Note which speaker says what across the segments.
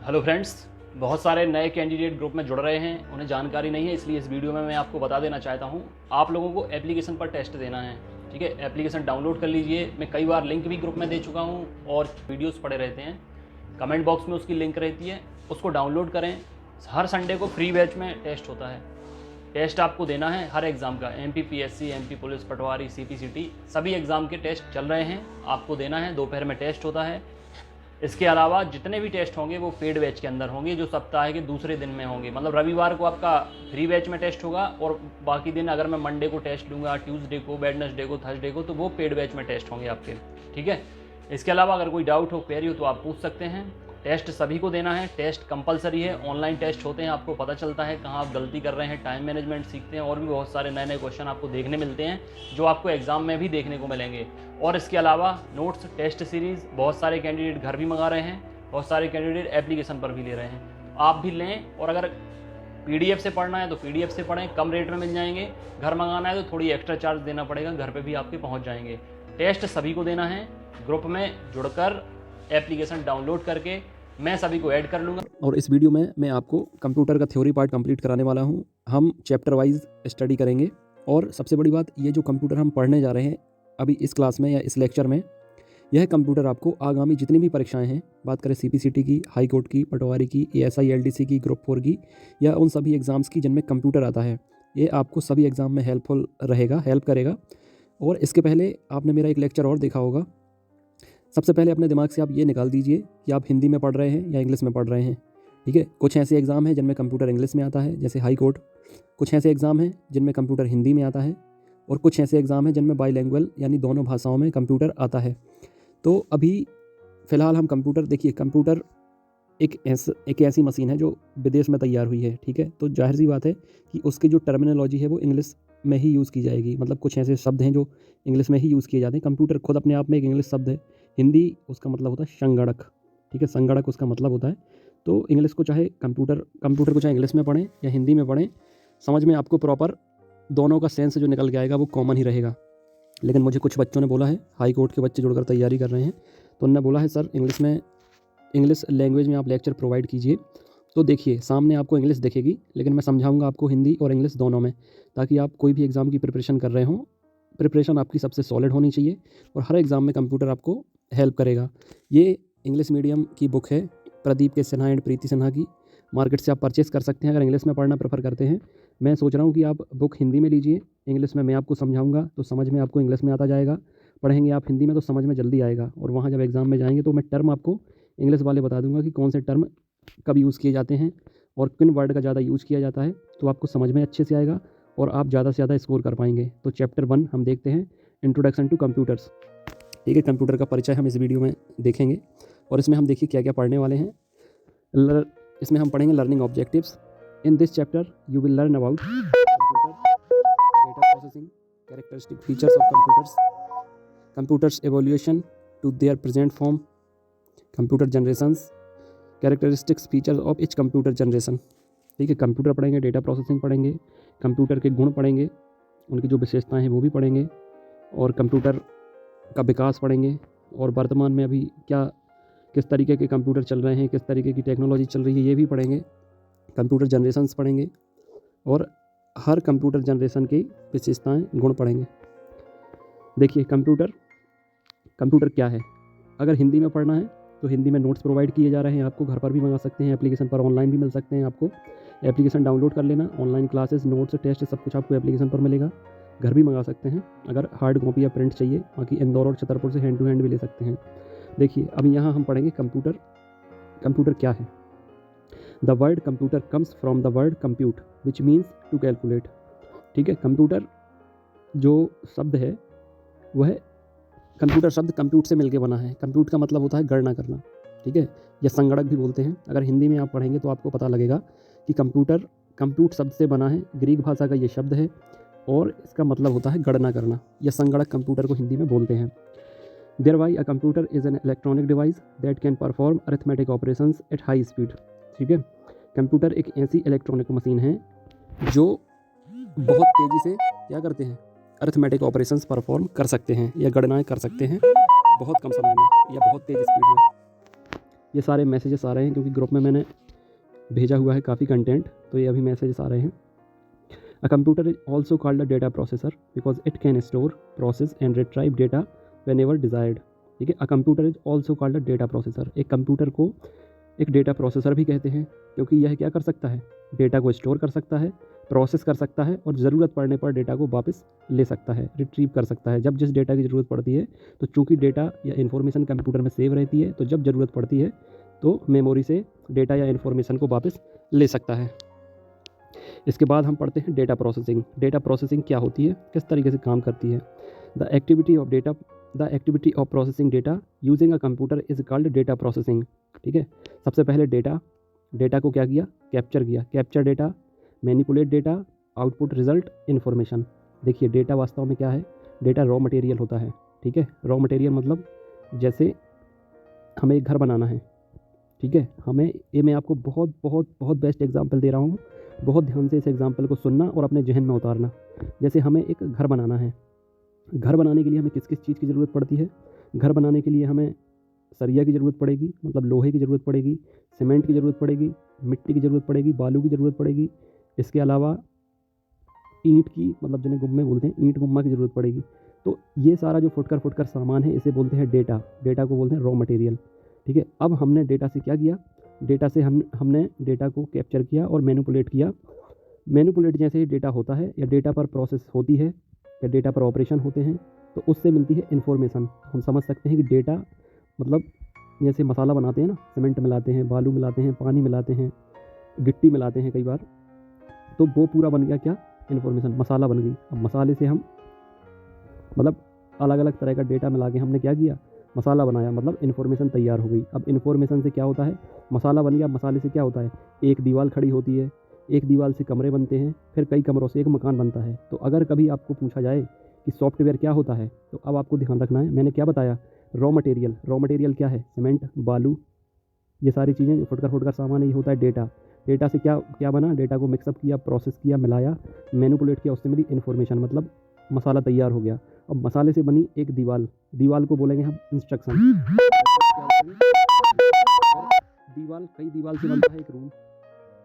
Speaker 1: Hello friends, बहुत सारे नए कैंडिडेट ग्रुप में जुड़ रहे हैं, उन्हें जानकारी नहीं है, इसलिए इस वीडियो में मैं आपको बता देना चाहता हूं। आप लोगों को एप्लीकेशन पर टेस्ट देना है। ठीक है, एप्लीकेशन डाउनलोड कर लीजिए। मैं कई बार लिंक भी ग्रुप में दे चुका हूं और वीडियोस पड़े रहते हैं। कमेंट बॉक्स में उसकी लिंक रहती है, उसको डाउनलोड करें। हर संडे को फ्री बैच में टेस्ट होता है। टेस्ट आपको देना है हर एग्ज़ाम का, MPPSC, MP पुलिस, पटवारी, CPCT, सभी एग्ज़ाम के टेस्ट चल रहे हैं, आपको देना है। दोपहर में टेस्ट होता है। इसके अलावा जितने भी टेस्ट होंगे वो पेड बैच के अंदर होंगे, जो सप्ताह के दूसरे दिन में होंगे। मतलब रविवार को आपका फ्री बैच में टेस्ट होगा और बाकी दिन अगर मैं मंडे को टेस्ट लूँगा, ट्यूसडे को, वेडनेसडे को, थर्सडे को, तो वो पेड बैच में टेस्ट होंगे आपके। ठीक है, इसके अलावा अगर कोई डाउट हो, क्वेरी हो, तो आप पूछ सकते हैं। टेस्ट सभी को देना है, टेस्ट कंपलसरी है। ऑनलाइन टेस्ट होते हैं, आपको पता चलता है कहाँ आप गलती कर रहे हैं, टाइम मैनेजमेंट सीखते हैं और भी बहुत सारे नए नए क्वेश्चन आपको देखने मिलते हैं, जो आपको एग्ज़ाम में भी देखने को मिलेंगे। और इसके अलावा नोट्स, टेस्ट सीरीज़ बहुत सारे कैंडिडेट घर भी मंगा रहे हैं, बहुत सारे कैंडिडेट एप्लीकेशन पर भी ले रहे हैं। आप भी लें, और अगर PDF से पढ़ना है तो PDF से पढ़ें, कम रेट में मिल जाएंगे। घर मंगाना है तो थोड़ी एक्स्ट्रा चार्ज देना पड़ेगा, घर पे भी आपके पहुंच जाएंगे। टेस्ट सभी को देना है। ग्रुप में जुड़कर एप्लीकेशन डाउनलोड करके मैं सभी को ऐड कर लूँगा।
Speaker 2: और इस वीडियो में मैं आपको कंप्यूटर का थ्योरी पार्ट कंप्लीट कराने वाला हूं। हम चैप्टर वाइज स्टडी करेंगे। और सबसे बड़ी बात, ये जो कंप्यूटर हम पढ़ने जा रहे हैं अभी इस क्लास में या इस लेक्चर में, यह कंप्यूटर आपको आगामी जितनी भी परीक्षाएं हैं, बात करें CPCT की, हाई कोर्ट की, पटवारी की, ASI LDC की, ग्रुप 4 की, या उन सभी एग्ज़ाम्स की जिनमें कंप्यूटर आता है, ये आपको सभी एग्ज़ाम में हेल्पफुल रहेगा, हेल्प करेगा। और इसके पहले आपने मेरा एक लेक्चर और देखा होगा। सबसे पहले अपने दिमाग से आप ये निकाल दीजिए कि आप हिंदी में पढ़ रहे हैं या इंग्लिश में पढ़ रहे हैं। ठीक है, कुछ ऐसे एग्ज़ाम हैं जिनमें कंप्यूटर इंग्लिश में आता है, जैसे हाई कोर्ट। कुछ ऐसे एग्ज़ाम हैं जिनमें कंप्यूटर हिंदी में आता है, और कुछ ऐसे एग्ज़ाम हैं जिनमें बाईलैंग्वेज यानी दोनों भाषाओं में कंप्यूटर आता है। तो अभी फ़िलहाल हम कंप्यूटर, देखिए कंप्यूटर एक ऐसी मशीन है जो विदेश में तैयार हुई है। ठीक है, तो जाहिर सी बात है कि उसकी जो टर्मिनोलॉजी है वो इंग्लिश में ही यूज़ की जाएगी। मतलब कुछ ऐसे शब्द हैं जो इंग्लिश में ही यूज़ किए जाते हैं। कंप्यूटर खुद अपने आप में एक इंग्लिश शब्द है। हिंदी उसका मतलब होता है संगणक। ठीक है, संगणक उसका मतलब होता है। तो इंग्लिश को चाहे कंप्यूटर को चाहे इंग्लिश में पढ़ें या हिंदी में पढ़ें, समझ में आपको प्रॉपर दोनों का सेंस जो निकल के आएगा वो कॉमन ही रहेगा। लेकिन मुझे कुछ बच्चों ने बोला है, हाई कोर्ट के बच्चे जुड़कर तैयारी कर रहे हैं, तो उन्होंने बोला है सर इंग्लिश लैंग्वेज में आप लेक्चर प्रोवाइड कीजिए। तो देखिए, सामने आपको इंग्लिश दिखेगी, लेकिन मैं समझाऊंगा आपको हिंदी और इंग्लिश दोनों में, ताकि आप कोई भी एग्ज़ाम की प्रिपरेशन कर रहे हों, प्रिपरेशन आपकी सबसे सॉलिड होनी चाहिए और हर एग्ज़ाम में कंप्यूटर आपको हेल्प करेगा। ये इंग्लिश मीडियम की बुक है, प्रदीप के सिन्हा एंड प्रीति सिन्हा की। मार्केट से आप परचेस कर सकते हैं अगर इंग्लिश में पढ़ना प्रेफर करते हैं। मैं सोच रहा हूँ कि आप बुक हिंदी में लीजिए, इंग्लिश में मैं आपको समझाऊंगा तो समझ में आपको इंग्लिश में आता जाएगा। पढ़ेंगे आप हिंदी में तो समझ में जल्दी आएगा, और वहाँ जब एग्ज़ाम में जाएंगे तो मैं टर्म आपको इंग्लिश वाले बता दूंगा कि कौन से टर्म कब यूज़ किए जाते हैं और किन वर्ड का ज़्यादा यूज़ किया जाता है, तो आपको समझ में अच्छे से आएगा और आप ज़्यादा से ज़्यादा स्कोर कर पाएंगे। तो चैप्टर 1 हम देखते हैं, इंट्रोडक्शन टू कंप्यूटर्स। ठीक है, कंप्यूटर का परिचय हम इस वीडियो में देखेंगे, और इसमें हम देखिए क्या क्या पढ़ने वाले हैं। इसमें हम पढ़ेंगे learning objectives. In this chapter you will learn about computer, data processing, characteristic features of computers evolution to their present form, computer generations, characteristics features of each computer generation. ठीक है, कंप्यूटर पढ़ेंगे, डेटा प्रोसेसिंग पढ़ेंगे, computer के गुण पढ़ेंगे, उनकी जो विशेषताएं हैं वो भी पढ़ेंगे, और कंप्यूटर का विकास पढ़ेंगे, और वर्तमान में अभी किस तरीके के कंप्यूटर चल रहे हैं, किस तरीके की टेक्नोलॉजी चल रही है, ये भी पढ़ेंगे। कंप्यूटर जनरेशंस पढ़ेंगे और हर कंप्यूटर जनरेशन की विशेषताएं, गुण पढ़ेंगे। देखिए, कंप्यूटर क्या है। अगर हिंदी में पढ़ना है तो हिंदी में नोट्स प्रोवाइड किए जा रहे हैं, आपको घर पर भी मंगा सकते हैं, एप्लीकेशन पर ऑनलाइन भी मिल सकते हैं। आपको एप्लीकेशन डाउनलोड कर लेना, ऑनलाइन क्लासेस, नोट्स, टेस्ट सब कुछ आपको एप्लीकेशन पर मिलेगा। घर भी मंगा सकते हैं अगर हार्ड कॉपी या प्रिंट चाहिए, बाकी इंदौर और छतरपुर से हैंड टू हैंड भी ले सकते हैं। देखिए, अब यहाँ हम पढ़ेंगे कंप्यूटर क्या है। The word computer comes from the word compute which means to calculate. ठीक है, कंप्यूटर जो शब्द है वह कंप्यूटर शब्द कंप्यूट से मिलके बना है। कंप्यूट का मतलब होता है गणना करना। ठीक है, या संगणक भी बोलते हैं। अगर हिंदी में आप पढ़ेंगे तो आपको पता लगेगा कि कंप्यूट शब्द से बना है, ग्रीक भाषा का ये शब्द है, और इसका मतलब होता है गणना करना, या संगणक कंप्यूटर को हिंदी में बोलते हैं। Thereby a computer is an electronic device that can perform arithmetic operations at high speed। ठीक है, कंप्यूटर एक ऐसी इलेक्ट्रॉनिक मशीन है जो बहुत तेज़ी से क्या करते हैं, अरिथमेटिक ऑपरेशंस परफॉर्म कर सकते हैं या गणनाएं कर सकते हैं बहुत कम समय में या बहुत तेज़ स्पीड में। ये सारे मैसेजेस आ रहे हैं क्योंकि ग्रुप में मैंने भेजा हुआ है काफ़ी कंटेंट, तो ये अभी मैसेजेस आ रहे हैं। A computer is also called a data processor because it can store, process and retrieve data when ever desired. ठीक है, a computer is also called a data processor. एक कंप्यूटर को एक डेटा प्रोसेसर भी कहते हैं क्योंकि यह क्या कर सकता है, डेटा को स्टोर कर सकता है, प्रोसेस कर सकता है और ज़रूरत पड़ने पर डेटा को वापस ले सकता है, रिट्रीव कर सकता है। जब जिस डेटा की ज़रूरत पड़ती है, तो चूंकि डेटा या इन्फॉर्मेशन कंप्यूटर में सेव रहती है, तो जब ज़रूरत पड़ती है तो मेमोरी से डेटा या इन्फॉर्मेशन को वापस ले सकता है। इसके बाद हम पढ़ते हैं डेटा प्रोसेसिंग। डेटा प्रोसेसिंग क्या होती है, किस तरीके से काम करती है। The activity of processing data using a computer is called data processing. ठीक है, सबसे पहले डेटा को क्या किया, capture data, manipulate data, output result, information. देखिए डेटा वास्तव में क्या है, डेटा रॉ मटेरियल होता है। ठीक है, रॉ मटेरियल मतलब जैसे हमें एक घर बनाना है, ठीक है, हमें ये मैं आपको बहुत बहुत बहुत बेस्ट एग्जांपल दे रहा हूँ, बहुत ध्यान से इस एग्जांपल को सुनना और अपने जहन में उतारना। जैसे हमें एक घर बनाना है, घर बनाने के लिए हमें किस किस चीज़ की ज़रूरत पड़ती है। घर बनाने के लिए हमें सरिया की ज़रूरत पड़ेगी, मतलब लोहे की ज़रूरत पड़ेगी, सीमेंट की ज़रूरत पड़ेगी, मिट्टी की ज़रूरत पड़ेगी, बालू की ज़रूरत पड़ेगी। इसके अलावा ईंट की, मतलब जिन्हें गुम्मे बोलते हैं, ईंट गुम्मा की ज़रूरत पड़ेगी। तो ये सारा जो फुटकर सामान है, इसे बोलते हैं डेटा को बोलते हैं रॉ मटेरियल। ठीक है, अब हमने डेटा से क्या किया, डेटा से हमने डेटा को कैप्चर किया और मैनिपुलेट किया। मैनिपुलेट जैसे ही डेटा होता है या डेटा पर प्रोसेस होती है या डेटा पर ऑपरेशन होते हैं, तो उससे मिलती है इन्फॉर्मेशन। हम समझ सकते हैं कि डेटा मतलब जैसे मसाला बनाते हैं ना, सीमेंट मिलाते हैं, बालू मिलाते हैं, पानी मिलाते हैं, गिट्टी मिलाते हैं कई बार, तो वो पूरा बन गया क्या, इन्फॉर्मेशन, मसाला बन गई। अब मसाले से हम मतलब अलग अलग तरह का डेटा मिला के हमने क्या किया, मसाला बनाया, मतलब इन्फॉर्मेशन तैयार हो गई। अब इन्फॉर्मेशन से क्या होता है, मसाला बन गया, मसाले से क्या होता है, एक दीवार खड़ी होती है, एक दीवार से कमरे बनते हैं, फिर कई कमरों से एक मकान बनता है। तो अगर कभी आपको पूछा जाए कि सॉफ्टवेयर क्या होता है, तो अब आपको ध्यान रखना है, मैंने क्या बताया, रॉ मटेरियल क्या है, सीमेंट, बालू, ये सारी चीज़ें जो फुटकर सामान है, ये होता है डेटा से क्या क्या बना, डेटा को मिक्सअप किया, प्रोसेस किया, मिलाया, मैनिपुलेट किया, उससे मिली इन्फॉर्मेशन, मतलब मसाला तैयार हो गया। अब मसाले से बनी एक दीवाल को बोलेंगे हम इंस्ट्रक्शन। दीवाल से बनता है एक रूम,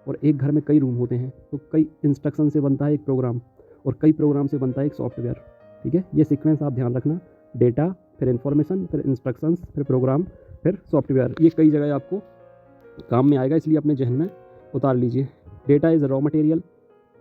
Speaker 2: और एक घर में कई रूम होते हैं, तो कई इंस्ट्रक्शन से बनता है एक प्रोग्राम, और कई प्रोग्राम से बनता है एक सॉफ्टवेयर। ठीक है, ये सीक्वेंस आप ध्यान रखना, डेटा, फिर इन्फॉर्मेशन, फिर इंस्ट्रक्शंस, फिर प्रोग्राम, फिर सॉफ्टवेयर। ये कई जगह आपको काम में आएगा, इसलिए अपने जहन में उतार लीजिए। Data is raw material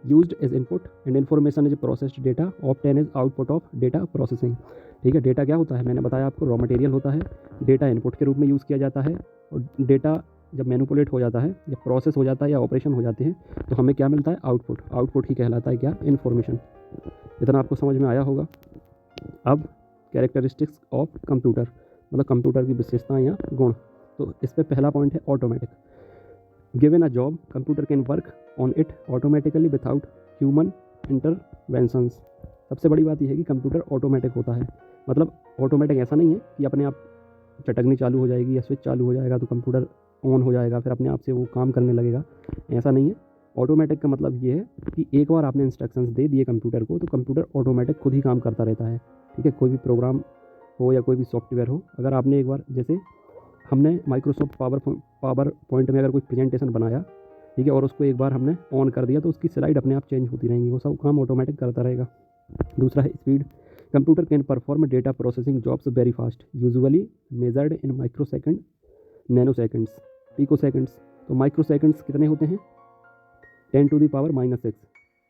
Speaker 2: used as input and information is processed data obtain as output of data processing. ठीक है, डेटा क्या होता है, मैंने बताया आपको, रॉ मटेरियल होता है, डेटा इनपुट के रूप में यूज़ किया जाता है, और डेटा जब मैनिपुलेट हो जाता है या प्रोसेस हो जाता है या ऑपरेशन हो जाते हैं, तो हमें क्या मिलता है, आउटपुट ही कहलाता है क्या, इन्फॉर्मेशन। इतना आपको समझ में आया होगा। अब कैरेक्टरिस्टिक्स ऑफ कंप्यूटर, मतलब कंप्यूटर की विशेषताएं या गुण। तो इस पर पहला पॉइंट है automatic. Given a job computer can work on it automatically without human interventions. सबसे बड़ी बात यह है कि कंप्यूटर ऑटोमेटिक होता है, मतलब ऑटोमेटिक ऐसा नहीं है कि अपने आप चटकनी चालू हो जाएगी या स्विच चालू हो जाएगा तो कंप्यूटर ऑन हो जाएगा, फिर अपने आप से वो काम करने लगेगा, ऐसा नहीं है। ऑटोमेटिक का मतलब ये है कि एक बार आपने इंस्ट्रक्शंस दे दिए कंप्यूटर को, तो कंप्यूटर ऑटोमेटिक खुद ही काम करता रहता है। ठीक है, कोई भी प्रोग्राम हो या कोई भी सॉफ्टवेयर हो, अगर आपने एक बार, जैसे हमने माइक्रोसॉफ्ट पावर पॉइंट में अगर कोई प्रेजेंटेशन बनाया, ठीक है, और उसको एक बार हमने ऑन कर दिया, तो उसकी स्लाइड अपने आप चेंज होती रहेंगी, वो सब काम ऑटोमेटिक करता रहेगा। दूसरा है speed. Computer can perform data processing jobs very fast, usually measured in micro second, nano seconds, pico seconds. तो माइक्रो सेकेंड्स कितने होते हैं, 10⁻⁻⁶।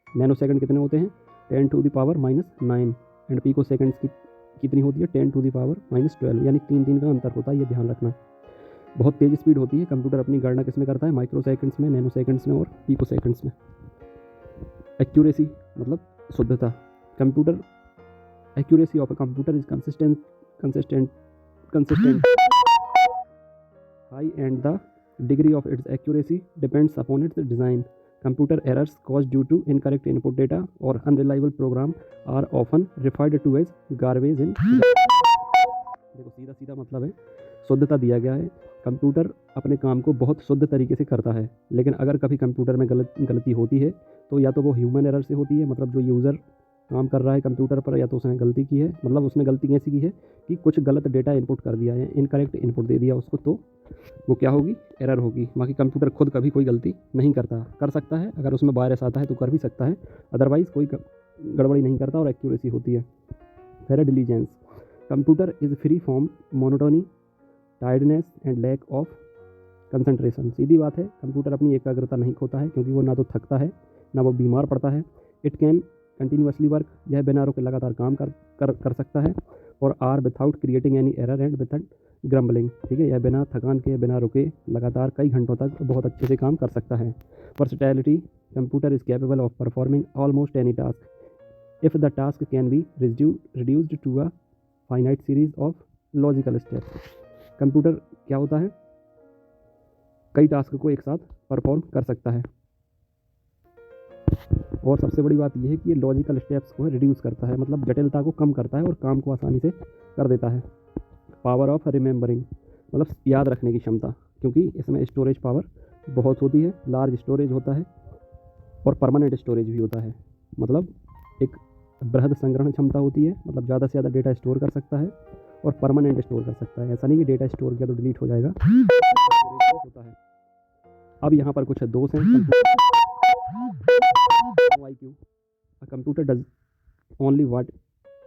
Speaker 2: नैनो सेकेंड कितने होते हैं, 10⁻⁻⁹। एंड पिको सेकेंड्स की कितनी होती है, 10⁻⁻12, यानी 3 का अंतर होता है, ये ध्यान रखना। बहुत तेज़ स्पीड होती है। कंप्यूटर अपनी गणना किस में करता है, माइक्रो सेकेंड्स में, नैनो सेकेंड्स में और पिको सेकेंड्स में। एक्यूरेसी मतलब शुद्धता। Computer accuracy of a computer is consistent high and the degree of its accuracy depends upon its design. Computer errors caused due to incorrect input data or unreliable program are often referred to as garbage in। देखो सीधा मतलब है, शुद्धता दिया गया है। Computer अपने काम को बहुत शुद्ध तरीके से करता है, लेकिन अगर कभी कंप्यूटर में गलती होती है, तो या तो वो ह्यूमन एरर से होती है, मतलब जो यूज़र काम कर रहा है कंप्यूटर पर, या तो उसने गलती की है, मतलब उसने गलती कैसी की है कि कुछ गलत डेटा इनपुट कर दिया है, इनकरेक्ट इनपुट दे दिया उसको, तो वो क्या होगी, एरर होगी। बाकी कंप्यूटर खुद कभी कोई गलती नहीं करता, कर सकता है अगर उसमें वायरस आता है तो कर भी सकता है, अदरवाइज़ कोई गड़बड़ी नहीं करता और एक्यूरेसी होती है। फिर diligence, computer is free from monotony, tiredness and lack of concentration. सीधी बात है, कंप्यूटर अपनी एकाग्रता नहीं खोता है, क्योंकि वो ना तो थकता है ना वो बीमार पड़ता है। इट कैन कंटिन्यूसली वर्क, यह बिना रुके लगातार काम कर सकता है। और or without creating any error and without grumbling, ठीक है, यह बिना थकान के, बिना रुके लगातार कई घंटों तक बहुत अच्छे से काम कर सकता है। Versatility, computer is capable of performing almost any task if the task can be reduced to a finite series of logical steps. Computer क्या होता है, कई टास्क को एक साथ परफॉर्म कर सकता है। और सबसे बड़ी बात यह है कि ये लॉजिकल स्टेप्स को रिड्यूस करता है, मतलब जटिलता को कम करता है और काम को आसानी से कर देता है। पावर ऑफ रिमेंबरिंग, मतलब याद रखने की क्षमता, क्योंकि इसमें स्टोरेज पावर बहुत होती है, लार्ज स्टोरेज होता है और परमानेंट स्टोरेज भी होता है, मतलब एक बृहद संग्रहण क्षमता होती है, मतलब ज़्यादा से ज़्यादा डेटा स्टोर कर सकता है और परमानेंट स्टोर कर सकता है। ऐसा नहीं कि डेटा स्टोर किया तो डिलीट हो जाएगा, होता है। अब यहाँ पर कुछ दोष हैं। IQ, a computer does only what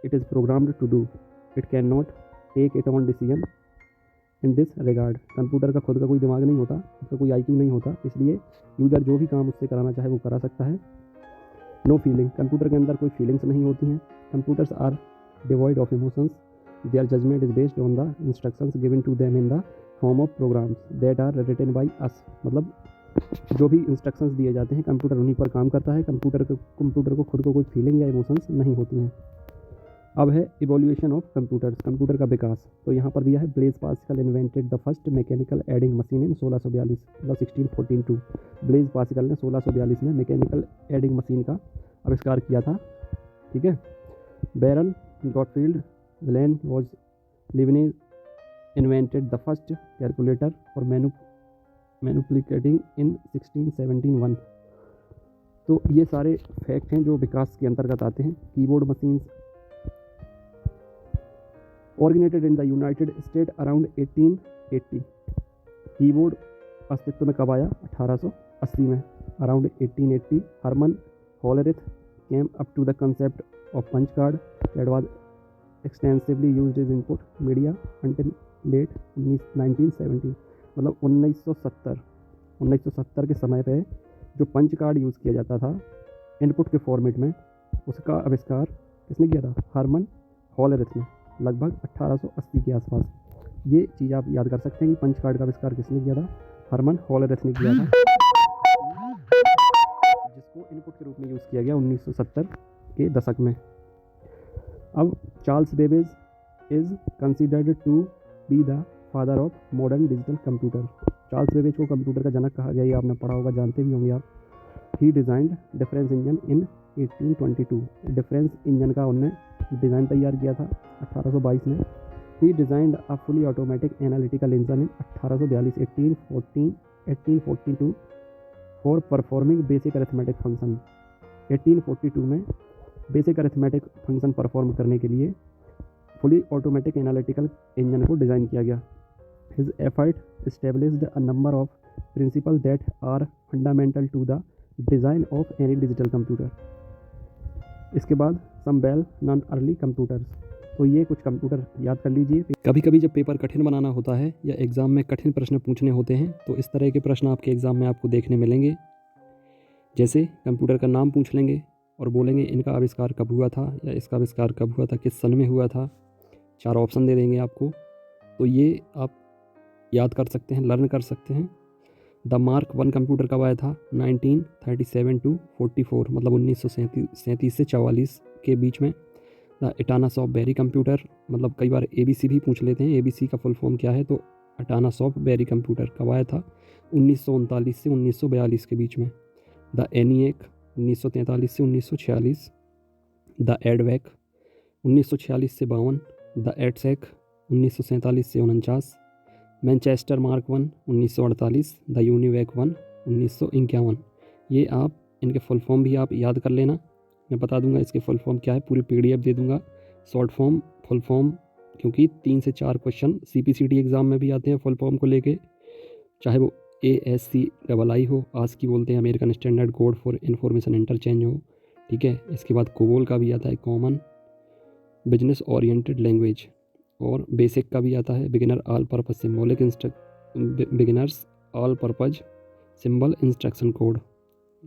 Speaker 2: it is programmed to do. It cannot take its own decision in this regard. Computer का खुद का कोई दिमाग नहीं होता, उसका कोई IQ नहीं होता, इसलिए यूज़र जो भी काम उससे कराना चाहे वो करा सकता है। नो फीलिंग, कंप्यूटर के अंदर कोई फीलिंग्स नहीं होती हैं। Computers are devoid of emotions, their judgement is based on the instructions given to them in the form of programs that are written by us, मतलब जो भी इंस्ट्रक्शंस दिए जाते हैं कंप्यूटर उन्हीं पर काम करता है। कंप्यूटर को खुद को कोई फीलिंग या इमोशंस नहीं होती हैं। अब है इवोल्यूशन ऑफ कंप्यूटर्स, कंप्यूटर का विकास। तो यहाँ पर दिया है Blaise Pascal invented the first mechanical adding machine in 1642, मतलब 1642। ब्लेज पास्कल ने 1642 में मैकेनिकल एडिंग मशीन का आविष्कार किया था, ठीक है। Baron Gottfried Wilhelm von Leibniz invented the first calculator और मैनिपुलेटिंग इन 1671। तो ये सारे फैक्ट हैं जो विकास के अंतर्गत आते हैं। Keyboard machines originated in the United State around 1880। Keyboard अस्तित्व में कब आया, 1880 में, around 1880। Herman Hollerith came up to the concept of punch card that was extensively used as input media until late 1970, मतलब 1970 के समय पे जो पंच कार्ड यूज़ किया जाता था इनपुट के फॉर्मेट में, उसका आविष्कार किसने किया था, हरमन होलरिथ ने, लगभग 1880 के आसपास। ये चीज़ आप याद कर सकते हैं कि पंच कार्ड का आविष्कार किसने किया था, हरमन होलरिथ ने किया था, जिसको इनपुट के रूप में यूज़ किया गया 1970 के दशक में। अब Charles Babbage is considered to be the father of modern digital computer. Charles Babbage को कंप्यूटर का जनक कहा गया, ये आपने पढ़ा होगा, जानते भी होंगे आप। He designed difference engine in 1822, difference engine का उनने डिज़ाइन तैयार किया था 1822 में। He designed a fully automatic analytical engine in 1842 for performing basic arithmetic function. 1842 में बेसिक अरिथमेटिक फंक्शन परफॉर्म करने के लिए फुली ऑटोमेटिक एनालिटिकल इंजन को डिज़ाइन किया गया। His effort established a number of principles that are fundamental to the design of any digital computer. इसके बाद some well known early computers। तो ये कुछ कंप्यूटर याद कर लीजिए। कभी कभी जब पेपर कठिन बनाना होता है या एग्ज़ाम में कठिन प्रश्न पूछने होते हैं तो इस तरह के प्रश्न आपके एग्ज़ाम में आपको देखने मिलेंगे। जैसे कंप्यूटर का नाम पूछ लेंगे और बोलेंगे इनका आविष्कार कब हुआ था या इसका आविष्कार कब हुआ था, किस सन में हुआ था, 4 ऑप्शन दे देंगे आपको। तो ये आप याद कर सकते हैं, लर्न कर सकते हैं। द मार्क 1 कंप्यूटर कब आया था, 1937 to 44, मतलब 1937 से 44 के बीच में। द एटानासॉफ बेरी कंप्यूटर, मतलब कई बार ABC भी पूछ लेते हैं, ABC का फुल फॉर्म क्या है, तो एटानासॉफ बेरी कंप्यूटर कब आया था, 1939 से 1942 के बीच में। द ENIAC 1943 से 1946। द EDVAC 1946 से 52। द ETSEC 1947 से 49। Manchester mark 1 1948। The UNIVAC 1 1951। ये आप इनके फुल फॉर्म भी आप याद कर लेना। मैं बता दूंगा इसके फुल फॉर्म क्या है, पूरी PDF दे दूंगा, शॉर्ट फॉर्म, फुल फॉर्म, क्योंकि 3 से 4 क्वेश्चन CPCT एग्ज़ाम में भी आते हैं फुल फॉर्म को लेके, चाहे वो ASCII हो, ASCII बोलते हैं, American standard code for information interchange हो, ठीक है। इसके बाद कोबोल का भी आता है, कॉमन बिजनेस ओरिएंटेड लैंग्वेज, और बेसिक का भी आता है, beginner all purpose symbolic beginners all purpose symbol instruction code,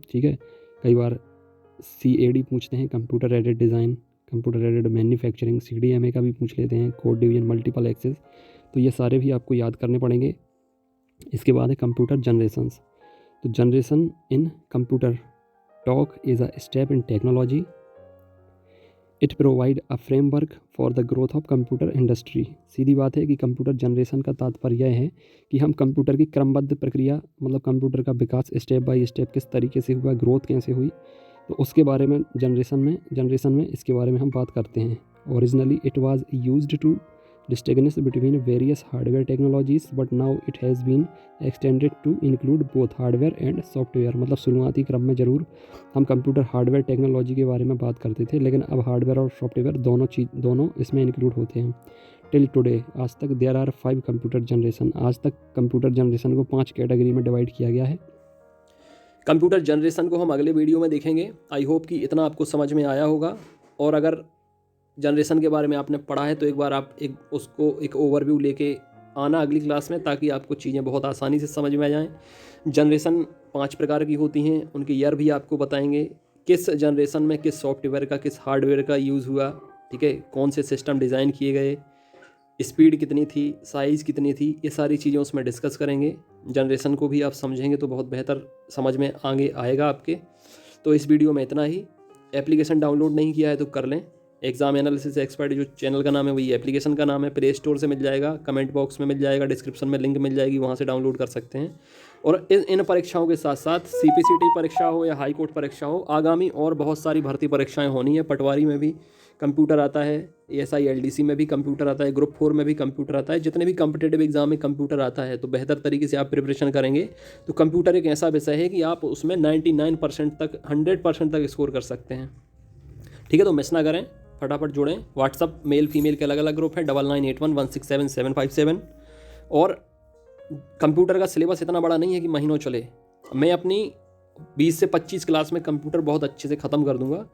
Speaker 2: ठीक है। कई बार CAD पूछते हैं, computer aided design, computer aided manufacturing, CDMA का भी पूछ लेते हैं, कोड डिवीजन, मल्टीपल एक्सेस, तो ये सारे भी आपको याद करने पड़ेंगे। इसके बाद है कंप्यूटर जनरेशंस। तो generation in computer talk is a step in technology, it provide a framework for the growth of computer industry. सीधी बात है कि कंप्यूटर जनरेशन का तात्पर्य है कि हम कंप्यूटर की क्रमबद्ध प्रक्रिया, मतलब कंप्यूटर का विकास स्टेप बाय स्टेप किस तरीके से हुआ, ग्रोथ कैसे हुई, तो उसके बारे में जनरेशन में इसके बारे में हम बात करते हैं। Originally it was used to distinguish between various hardware technologies, but now it has been extended to include both hardware and software। मतलब शुरुआती क्रम में ज़रूर हम कंप्यूटर हार्डवेयर टेक्नोलॉजी के बारे में बात करते थे, लेकिन अब हार्डवेयर और सॉफ्टवेयर दोनों इसमें इंक्लूड होते हैं। टिल टुडे, आज तक देयर आर 5 कंप्यूटर जनरेशन, आज तक कंप्यूटर जनरेशन को 5 कैटेगरी में डिवाइड किया गया है। कंप्यूटर जनरेशन को हम अगले वीडियो में देखेंगे। आई होप कि इतना आपको समझ में आया होगा, और अगर जनरेशन के बारे में आपने पढ़ा है तो एक बार आप उसको एक ओवरव्यू लेके आना अगली क्लास में, ताकि आपको चीज़ें बहुत आसानी से समझ में आ जाएं। जनरेशन 5 प्रकार की होती हैं, उनके ईयर भी आपको बताएंगे, किस जनरेशन में किस सॉफ्टवेयर का किस हार्डवेयर का यूज़ हुआ, ठीक है, कौन से सिस्टम डिज़ाइन किए गए, स्पीड कितनी थी, साइज़ कितनी थी, ये सारी चीज़ें उसमें डिस्कस करेंगे। जनरेशन को भी आप समझेंगे तो बहुत बेहतर समझ में आगे आएगा आपके। तो इस वीडियो में इतना ही। एप्लीकेशन डाउनलोड नहीं किया है तो कर लें। एग्जाम एनालिसिस एक्सपर्ट जो चैनल का नाम है वही एप्लीकेशन का नाम है, प्ले स्टोर से मिल जाएगा, कमेंट बॉक्स में मिल जाएगा, डिस्क्रिप्शन में लिंक मिल जाएगी, वहाँ से डाउनलोड कर सकते हैं। और इन परीक्षाओं के साथ साथ CPCT परीक्षा हो या हाई कोर्ट परीक्षा हो, आगामी और बहुत सारी भर्ती परीक्षाएं होनी है। पटवारी में भी कंप्यूटर आता है, ASI LDC में भी कंप्यूटर आता है, ग्रुप 4 में भी कंप्यूटर आता है, जितने भी कॉम्पिटिटिव एग्जाम में कंप्यूटर आता है, तो बेहतर तरीके से आप प्रिपरेशन करेंगे तो कंप्यूटर एक ऐसा विषय है कि आप उसमें 99% तक 100% तक स्कोर कर सकते हैं, ठीक है। तो मिस ना करें, फटाफट जुड़ें। व्हाट्सअप मेल फीमेल के अलग अलग ग्रुप हैं, 9981167757। और कंप्यूटर का सिलेबस इतना बड़ा नहीं है कि महीनों चले। मैं अपनी 20 से 25 क्लास में कंप्यूटर बहुत अच्छे से ख़त्म कर दूंगा,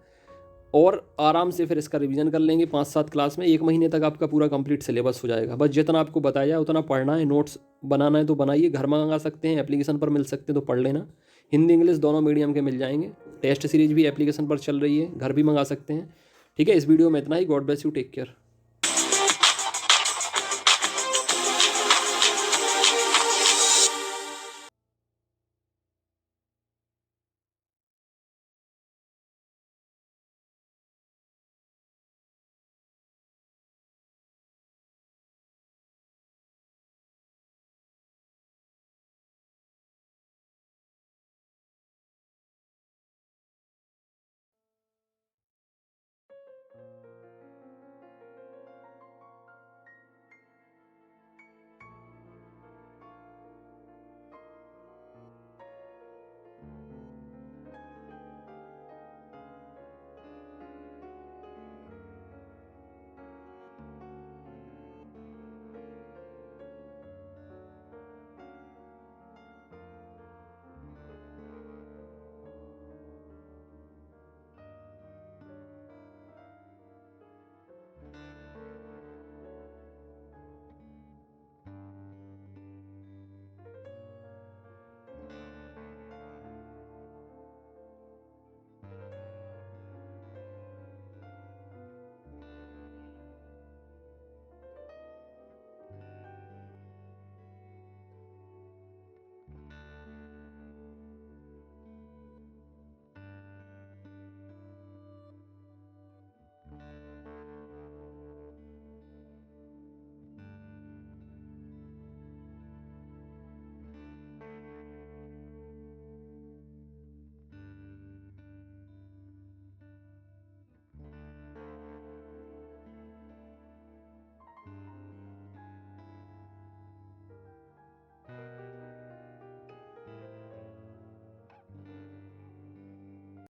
Speaker 2: और आराम से फिर इसका रिवीजन कर लेंगे 5-7 क्लास में। 1 महीने तक आपका पूरा कंप्लीट सिलेबस हो जाएगा। बस जितना आपको बताया जाए उतना पढ़ना है, नोट्स बनाना है तो बनाइए, घर मंगा सकते हैं, एप्लीकेशन पर मिल सकते हैं तो पढ़ लेना। हिंदी इंग्लिश दोनों मीडियम के मिल जाएंगे। टेस्ट सीरीज भी एप्लीकेशन पर चल रही है, घर भी मंगा सकते हैं, ठीक है। इस वीडियो में इतना ही। God bless you, take care.